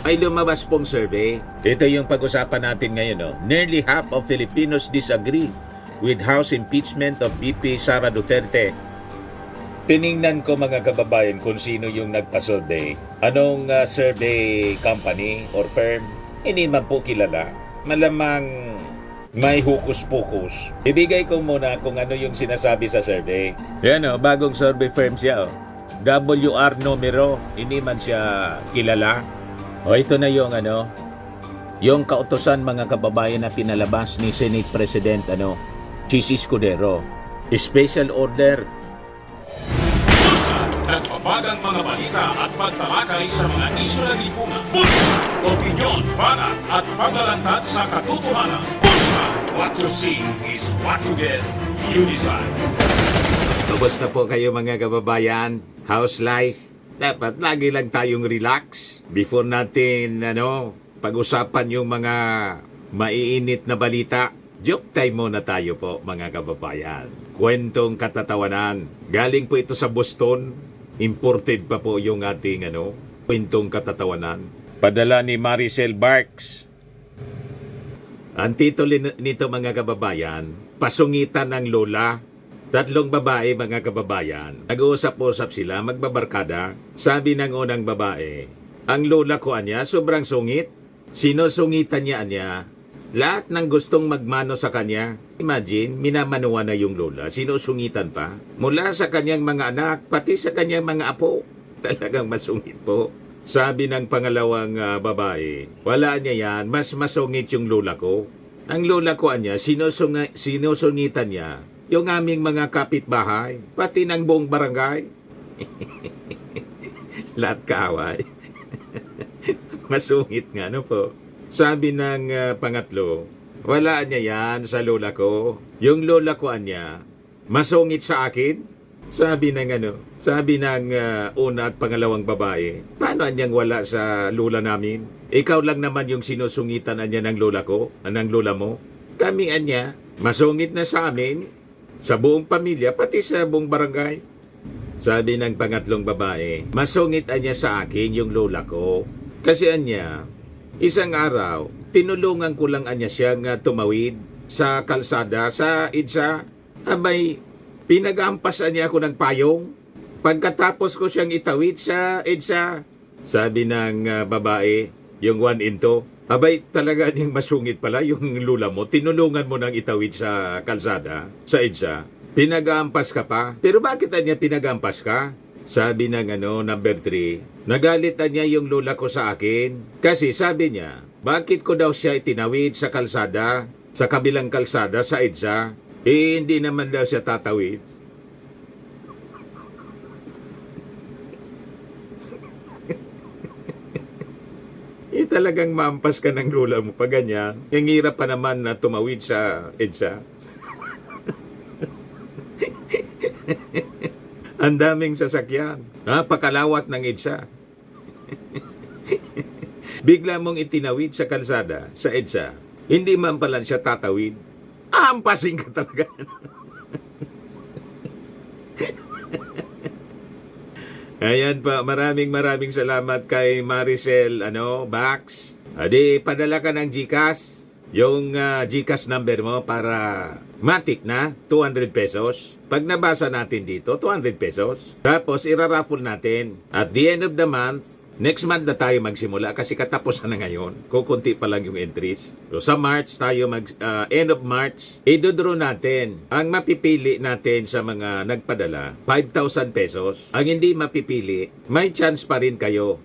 May lumabas pong survey. Ito yung pag-usapan natin ngayon. No? Nearly half of Filipinos disagree with House impeachment of VP Sara Duterte. Tiningnan ko mga kababayan kung sino yung nagpa-survey. Anong survey company or firm? Hindi man po kilala. Malamang may hukus-pukus. Ibigay ko muna kung ano yung sinasabi sa survey. Yan o, bagong survey firm siya o. WR numero, hindi man siya kilala. O ito na yung yung kautosan mga kababayan na pinalabas ni Senate President Chis Escudero. Special order. Nagbabagang mga balita at pagtalakay sa mga isyu ng lipunan. Pulsa, opinyon, banat at paglalantad sa katotohanan. Pulsa, what you see is what you get. You decide. Kamusta po kayo mga kababayan? How's life? Dapat lagi lang tayong relax before natin pag-usapan yung mga maiinit na balita. Joke time muna tayo po mga kababayan. Kwentong katatawanan. Galing po ito sa Boston. Imported pa po yung ating kwentong katatawanan. Padala ni Maricel Barks. Ang titulo nito mga kababayan, Pasungitan ng Lola. Tatlong babae mga kababayan. Nag-uusap-usap sila, magbabarkada. Sabi ng unang babae, ang lola ko anya sobrang sungit. Sinusungitan niya anya. Lahat ng gustong magmano sa kanya. Imagine, minamanuan na yung lola. Sinusungitan pa. Mula sa kanyang mga anak, pati sa kanyang mga apo. Talagang masungit po. Sabi ng pangalawang babae, wala niya yan, mas masungit yung lola ko. Ang lola ko anya, sinusungitan niya yung aming mga kapitbahay, pati ng buong barangay. Lahat kaaway. Masungit nga, po. Sabi ng pangatlo, wala niya yan sa lola ko. Yung lola ko anya, masungit sa akin. Sabi ng una at pangalawang babae, paano anyang wala sa lola namin? Ikaw lang naman yung sinusungitan anya ng lola ko, ng lola mo. Kami anya, masungit na sa amin. Sa buong pamilya, pati sa buong barangay. Sabi ng pangatlong babae, masungit anya sa akin yung lola ko. Kasi anya, isang araw, tinulungan ko lang anya siyang tumawid sa kalsada, sa EDSA. Abay, pinag-ampasan niya ako ng payong. Pagkatapos ko siyang itawid sa EDSA, sabi ng babae, yung 1 into, abay, talaga niyang masungit pala yung lula mo. Tinulungan mo nang itawid sa kalsada, sa EDSA. Pinag-aampas ka pa. Pero bakit niya pinag-aampas ka? Sabi ng number 3, nagalit na niya yung lula ko sa akin. Kasi sabi niya, bakit ko daw siya itinawid sa kalsada, sa kabilang kalsada, sa EDSA? Hindi naman daw siya tatawid. Talagang mampas ka ng lola mo pa ganyan. Ang hirap pa naman na tumawid sa EDSA. Ang daming sasakyan. Napakalawat ng EDSA. Bigla mong itinawid sa kalsada, sa EDSA. Hindi man pala siya tatawid. Ahampasin ka talaga. Ayan pa, maraming salamat kay Maricel Bax. Adi, padala ka ng GCash. Yung GCash number mo para matik na 200 pesos. Pag nabasa natin dito, 200 pesos. Tapos iraraffle natin. At the end of the month, next month na tayo magsimula kasi katapusan na ngayon. Kukunti pa lang yung entries. So sa March tayo end of March, idodraw natin. Ang mapipili natin sa mga nagpadala, 5,000 pesos. Ang hindi mapipili, may chance pa rin kayo.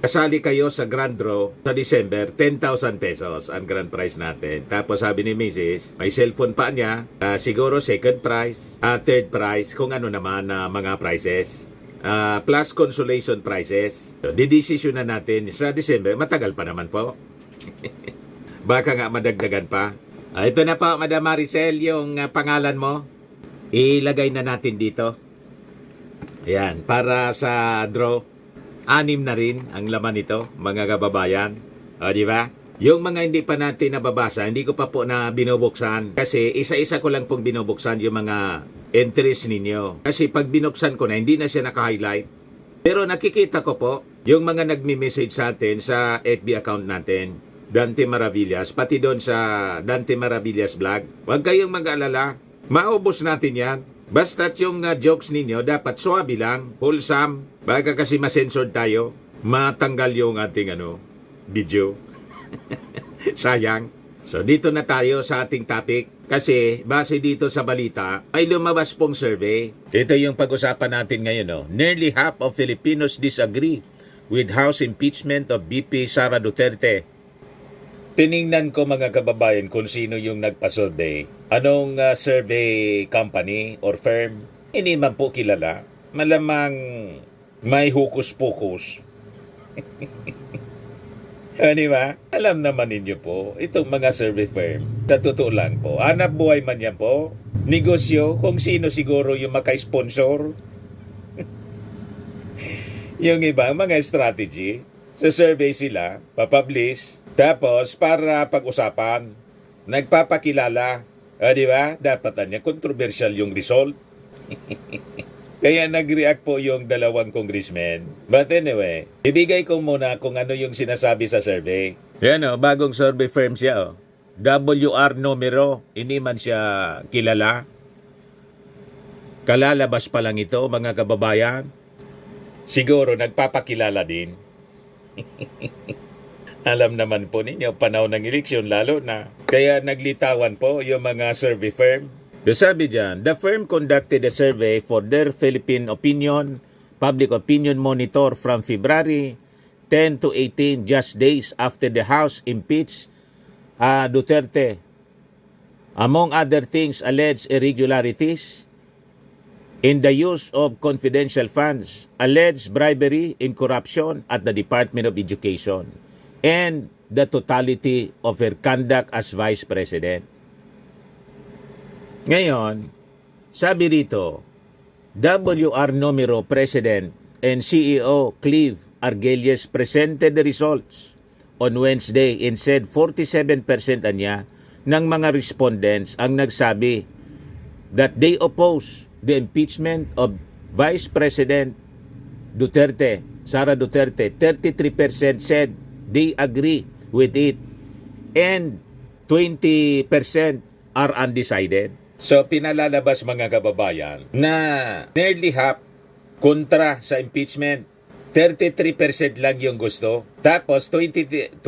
Kasali kayo sa grand draw sa December, 10,000 pesos ang grand prize natin. Tapos sabi ni Mrs., may cellphone pa niya, siguro second prize, third prize, kung ano naman na mga prizes. Plus consolation prizes. So, didesisyon na natin sa December. Matagal pa naman po. Baka nga madagdagan pa. Ito na po, Madam Maricel, yung pangalan mo. Ilagay na natin dito. Ayan, para sa draw. 6 na rin ang laman nito, mga kababayan. O, di ba? Yung mga hindi pa natin nababasa, hindi ko pa po na binubuksan. Kasi isa-isa ko lang pong binubuksan yung mga entries ninyo. Kasi pag binuksan ko na, hindi na siya naka-highlight. Pero nakikita ko po, yung mga nagmi-message sa atin sa FB account natin, Dante Maravillas, pati doon sa Dante Maravillas vlog. Huwag kayong mag-alala. Maubos natin yan. Basta't yung jokes ninyo, dapat suwabe lang, wholesome. Baka kasi masensored tayo, matanggal yung ating video. Sayang. So dito na tayo sa ating topic. Kasi base dito sa balita, ay lumabas pong survey. Ito yung pag-usapan natin ngayon. Nearly half of Filipinos disagree with House impeachment of VP Sara Duterte. Tiningnan ko mga kababayan kung sino yung nagpa-survey. Anong survey company or firm? Hindi man po kilala. Malamang may hukus-pukus. Di ba? Alam naman ninyo po, itong mga survey firm, sa totoo lang po, hanap buhay man yan po, negosyo, kung sino siguro yung maka-sponsor. Yung ibang mga strategy, sa survey sila, papublish, tapos para pag-usapan, nagpapakilala, di ba? Dapat niya, controversial yung result. Kaya nag-react po yung dalawang congressmen. But anyway, ibigay ko muna kung ano yung sinasabi sa survey. Yan bagong survey firm siya. WR numero, hindi man siya kilala. Kalalabas pa lang ito, mga kababayan. Siguro nagpapakilala din. Alam naman po ninyo, panahon ng eleksyon lalo na. Kaya naglitawan po yung mga survey firm. Sabi dyan, the firm conducted a survey for their Philippine Opinion, Public Opinion Monitor from February 10 to 18, just days after the House impeached Duterte. Among other things, alleged irregularities in the use of confidential funds, alleged bribery and corruption at the Department of Education, and the totality of her conduct as Vice President. Ngayon, sabi rito, WR Numero President and CEO Clive Argelies presented the results on Wednesday and said 47% niya ng mga respondents ang nagsabi that they oppose the impeachment of Vice President Duterte, Sara Duterte. 33% said they agree with it and 20% are undecided. So, pinalalabas mga kababayan na nearly half kontra sa impeachment. 33% lang yung gusto. Tapos, 20%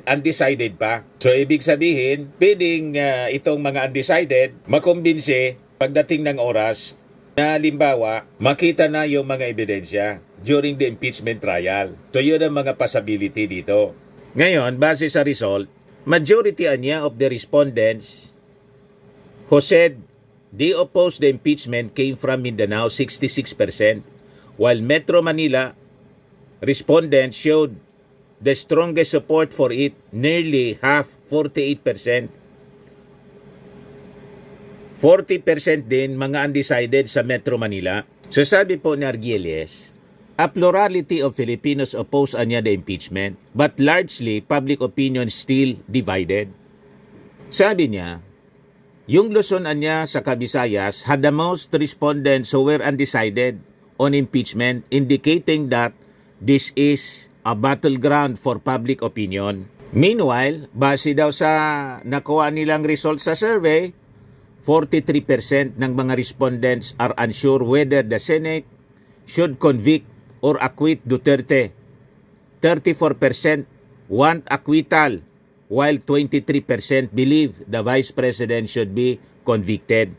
undecided pa. So, ibig sabihin, pwedeng itong mga undecided makumbinse pagdating ng oras na halimbawa, makita na yung mga ebidensya during the impeachment trial. So, yun ang mga possibility dito. Ngayon, base sa result, majority niya of the respondents who said they opposed the impeachment came from Mindanao, 66%, while Metro Manila respondents showed the strongest support for it, nearly half, 48%. 40% din mga undecided sa Metro Manila. So sabi po ni Argieles, a plurality of Filipinos oppose the impeachment, but largely public opinion still divided. Sabi niya, yung Luzon niya sa Kabisayas had the most respondents who were undecided on impeachment, indicating that this is a battleground for public opinion. Meanwhile, base daw sa nakuha nilang result sa survey, 43% ng mga respondents are unsure whether the Senate should convict or acquit Duterte. 34% want acquittal, while 23% believe the Vice President should be convicted.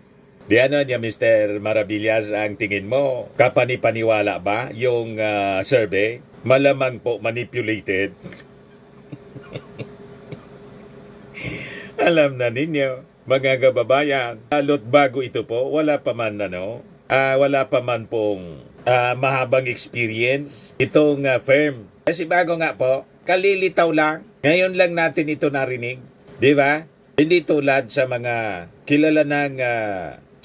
Di ano niya, Mr. Maravillas, ang tingin mo, kapani-paniwala ba yung survey? Malamang po manipulated. Alam na ninyo, mga kababayan, lalo't bago ito po, wala pa man pong mahabang experience itong firm. Kasi bago nga po, kalilitaw lang. Ngayon lang natin ito narinig. Di ba? Hindi tulad sa mga kilala ng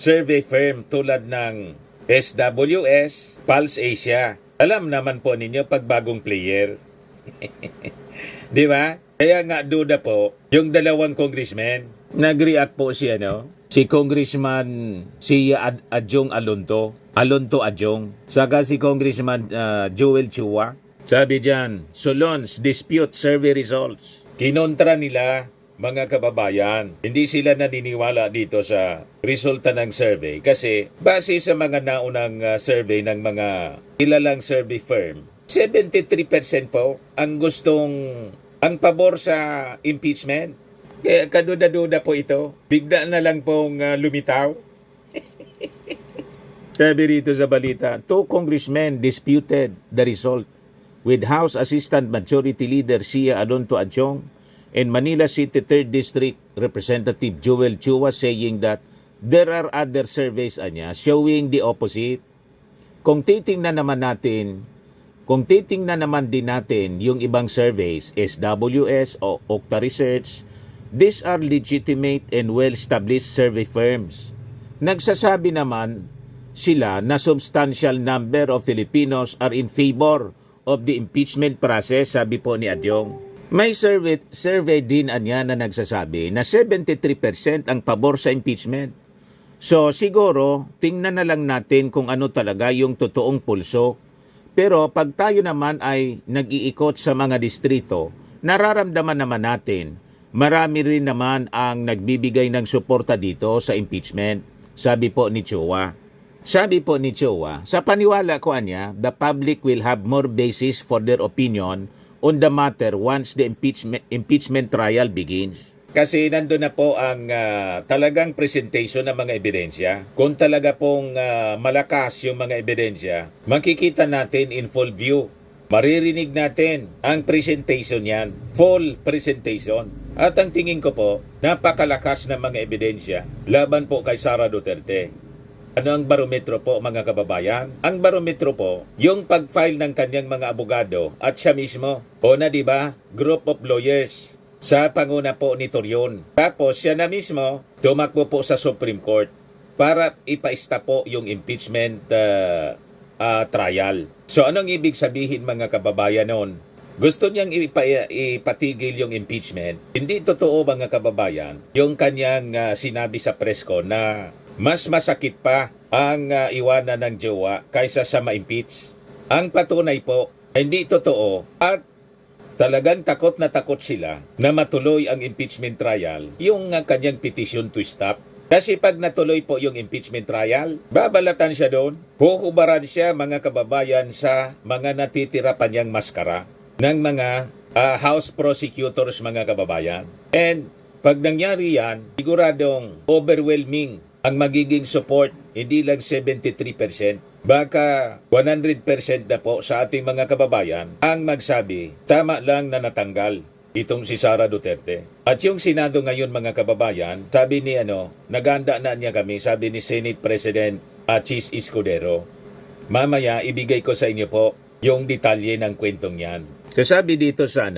survey firm tulad ng SWS, Pulse Asia. Alam naman po ninyo pag bagong player. Di ba? Kaya nga duda po, yung dalawang congressmen, nag-react po si si Congressman Adjong Alonto Adjong, saka si Congressman Joel Chua, Sabi dyan, Solon's dispute survey results. Kinontra nila, mga kababayan. Hindi sila naniniwala dito sa resulta ng survey kasi base sa mga naunang survey ng mga kilalang survey firm, 73% po ang pabor sa impeachment. Kaya kaduda-duda po ito. Bigla na lang pong lumitaw. Sabi rito sa balita, 2 congressmen disputed the result with House Assistant Majority Leader Sia Alonto Adjong and Manila City 3rd District Representative Joel Chua saying that there are other surveys showing the opposite. Kung titingnan naman din natin yung ibang surveys, SWS o Okta Research, these are legitimate and well-established survey firms. Nagsasabi naman sila na substantial number of Filipinos are in favor of the impeachment process, sabi po ni Adjong. May survey din na nagsasabi na 73% ang pabor sa impeachment. So siguro, tingnan na lang natin kung ano talaga yung totoong pulso. Pero pag tayo naman ay nag-iikot sa mga distrito, nararamdaman naman natin, marami rin naman ang nagbibigay ng suporta dito sa impeachment, sabi po ni Chua. Sabi po ni Chua, sa paniwala ko the public will have more basis for their opinion on the matter once the impeachment trial begins. Kasi nandun na po ang talagang presentation ng mga ebidensya. Kung talaga pong malakas yung mga ebidensya, makikita natin in full view. Maririnig natin ang presentation yan, full presentation. At ang tingin ko po, napakalakas ng mga ebidensya laban po kay Sara Duterte. Ano ang barometro po, mga kababayan? Ang barometro po, yung pag-file ng kanyang mga abogado at siya mismo. O na diba, group of lawyers sa panguna po ni Torion. Tapos siya na mismo tumakbo po sa Supreme Court para ipaista po yung impeachment trial. So anong ibig sabihin, mga kababayan noon? Gusto niyang ipatigil yung impeachment. Hindi totoo, mga kababayan, yung kanyang sinabi sa press ko na mas masakit pa ang iwanan ng jowa kaysa sa ma-impeach. Ang patunay po, hindi totoo at talagang takot na takot sila na matuloy ang impeachment trial, yung kanyang petition to stop. Kasi pag natuloy po yung impeachment trial, babalatan siya doon, huhubaran siya, mga kababayan, sa mga natitira pa niyang maskara ng mga House prosecutors, mga kababayan. And pag nangyari yan, siguradong overwhelming ang magiging support, hindi lang 73%, baka 100% na po sa ating mga kababayan ang magsabi, tama lang na natanggal itong si Sara Duterte. At yung Senado ngayon, mga kababayan, sabi ni naganda na niya kami, sabi ni Senate President Chis Escudero. Mamaya, ibigay ko sa inyo po yung detalye ng kwentong yan. Kasabi dito sa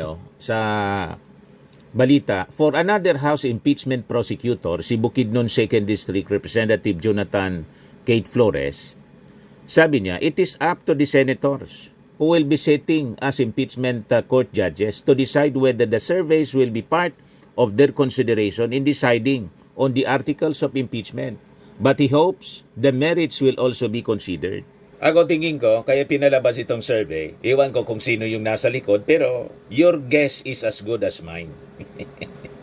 balita, for another House impeachment prosecutor, si Bukidnon 2nd District Representative Jonathan Kate Flores, sabi niya, it is up to the senators who will be sitting as impeachment court judges to decide whether the surveys will be part of their consideration in deciding on the articles of impeachment. But he hopes the merits will also be considered. Ako tingin ko, kaya pinalabas itong survey, iwan ko kung sino yung nasa likod, pero your guess is as good as mine.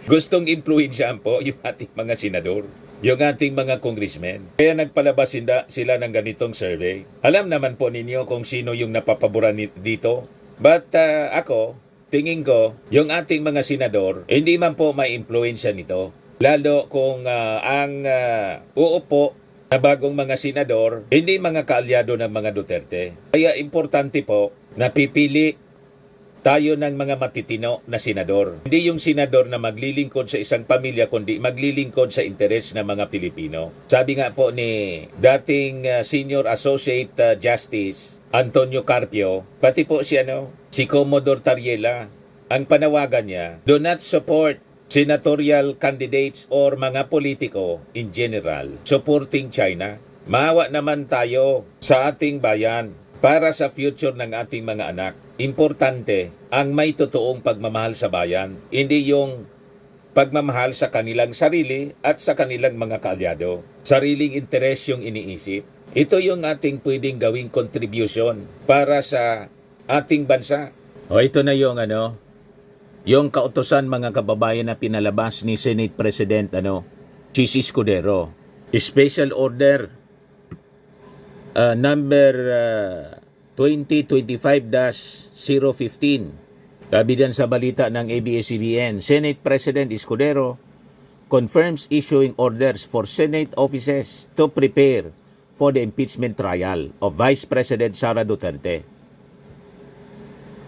Gustong impluwensyahan po yung ating mga senador, yung ating mga congressmen. Kaya nagpalabas sila ng ganitong survey. Alam naman po ninyo kung sino yung napapaboran dito. But ako, tingin ko, yung ating mga senador, hindi man po may impluwensya nito. Lalo kung ang uupo na bagong mga senador, hindi mga kaalyado ng mga Duterte. Kaya importante po na pipili tayo ng mga matitino na senador. Hindi yung senador na maglilingkod sa isang pamilya, kundi maglilingkod sa interes ng mga Pilipino. Sabi nga po ni dating Senior Associate Justice Antonio Carpio, pati po si Commodore Tariela, ang panawagan niya, do not support senatorial candidates or mga politiko in general supporting China. Maawa naman tayo sa ating bayan para sa future ng ating mga anak. Importante ang may totoong pagmamahal sa bayan, hindi yung pagmamahal sa kanilang sarili at sa kanilang mga kaalyado. Sariling interes yung iniisip. Ito yung ating pwedeng gawing contribution para sa ating bansa. O ito na yung yung kautusan mga kababayan na pinalabas ni Senate President Chis Escudero. Special Order number 2025-015. Sabi dyan sa balita ng ABS-CBN, Senate President Escudero confirms issuing orders for Senate offices to prepare for the impeachment trial of Vice President Sara Duterte.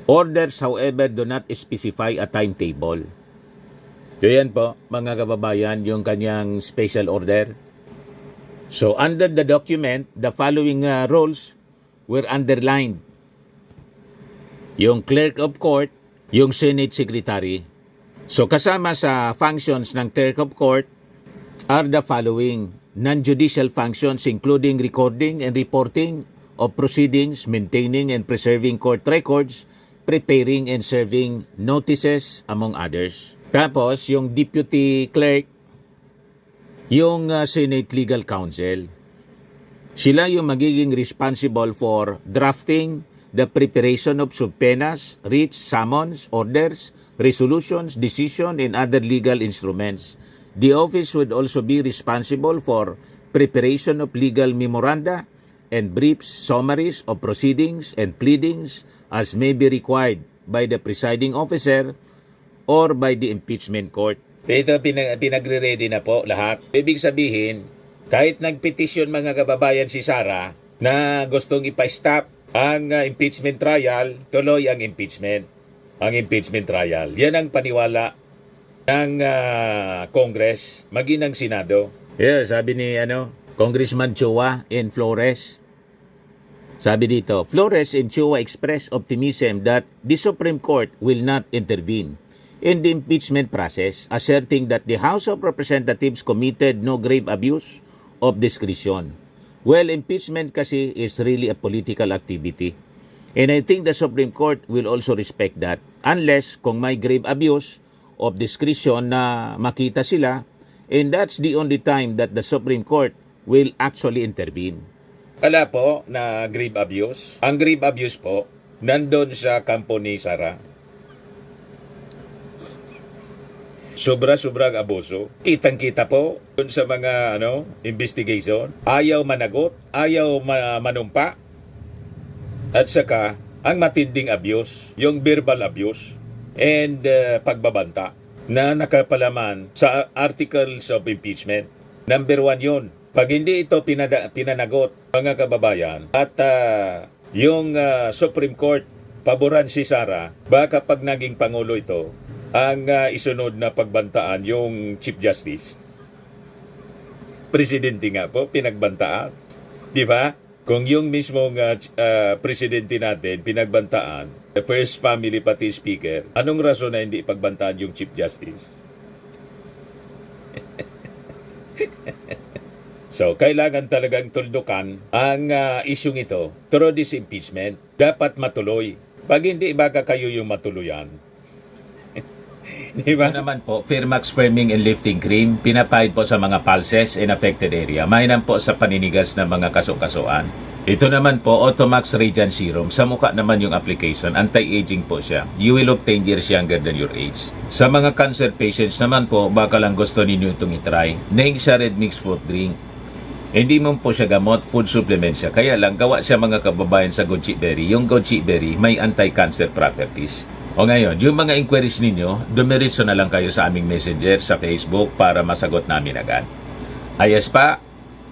Orders, however, do not specify a timetable. So yan po, mga kababayan, yung kanyang special order. So under the document, the following roles were underlined. Yung clerk of court, yung Senate Secretary. So kasama sa functions ng clerk of court are the following: non-judicial functions including recording and reporting of proceedings, maintaining and preserving court records, preparing and serving notices, among others. Tapos, yung deputy clerk, yung Senate Legal Counsel. Sila yung magiging responsible for drafting the preparation of subpoenas, writs, summons, orders, resolutions, decision, and other legal instruments. The office would also be responsible for preparation of legal memoranda and briefs, summaries of proceedings and pleadings as may be required by the presiding officer or by the impeachment court. Ito, pinagre-ready na po lahat. Ibig sabihin, kahit nagpetisyon mga kababayan si Sara na gustong ipa-stop ang impeachment trial, tuloy ang impeachment. Ang impeachment trial. Yan ang paniwala ng Congress, maging ng Senado. Yeah, sabi ni Congressman Chua and Flores. Sabi dito, Flores and Chua expressed optimism that the Supreme Court will not intervene in the impeachment process, asserting that the House of Representatives committed no grave abuse of discretion. Well, impeachment kasi is really a political activity. And I think the Supreme Court will also respect that, unless kung may grave abuse of discretion na makita sila, and that's the only time that the Supreme Court will actually intervene. Wala po na grave abuse. Ang grave abuse po, nandun sa kampo ni Sara. Sobra-sobrang abuso. Kitang-kita po dun sa mga investigation. Ayaw managot, ayaw manumpa. At saka, ang matinding abuse, yung verbal abuse and pagbabanta na nakapalaman sa articles of impeachment. Number 1 yun. Pag hindi ito pinanagot, mga kababayan, at yung Supreme Court paboran si Sara, baka pag naging Pangulo ito, ang isunod na pagbantaan yung Chief Justice. Presidente nga po, pinagbantaan. Di ba? Kung yung mismong presidente natin pinagbantaan, the first family pati speaker, anong rason na hindi pagbantaan yung Chief Justice? So, kailangan talagang tuldukan ang isyung ito through this impeachment. Dapat matuloy. Pag hindi, baka kayo yung matuluyan. Diba naman po, Firmax Firming and Lifting Cream, pinapahid po sa mga pulses in affected area. Mainam po sa paninigas ng mga kaso-kasuan. Ito naman po, Automax Radiant Serum. Sa mukha naman yung application, anti-aging po siya. You will look 10 years younger than your age. Sa mga cancer patients naman po, baka lang gusto ninyo itong itry. Naing siya Red Mix Fruit Drink. Hindi mo po siya gamot, food supplement siya. Kaya lang, gawa siya mga kababayan sa goji berry. Yung goji berry, may anti-cancer properties. O ngayon, yung mga inquiries ninyo, dumiritso na lang kayo sa aming messenger sa Facebook para masagot namin agad. Ayos pa?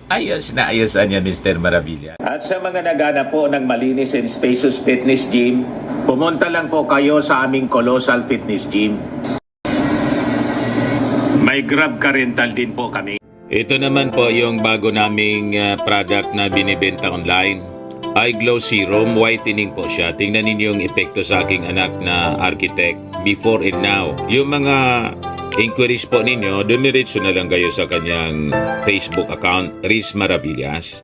Ayos na ayos niya, Mr. Maravilla. At sa mga naghanap po ng malinis and spacious fitness gym, pumunta lang po kayo sa aming Colossal Fitness Gym. May Grab ka rental din po kami. Ito naman po yung bago naming product na binibenta online. Eye Glow Serum, whitening po siya. Tingnan ninyo yung epekto sa aking anak na architect before and now. Yung mga inquiries po ninyo, dumiretso na lang kayo sa kanyang Facebook account, Riz Maravillas.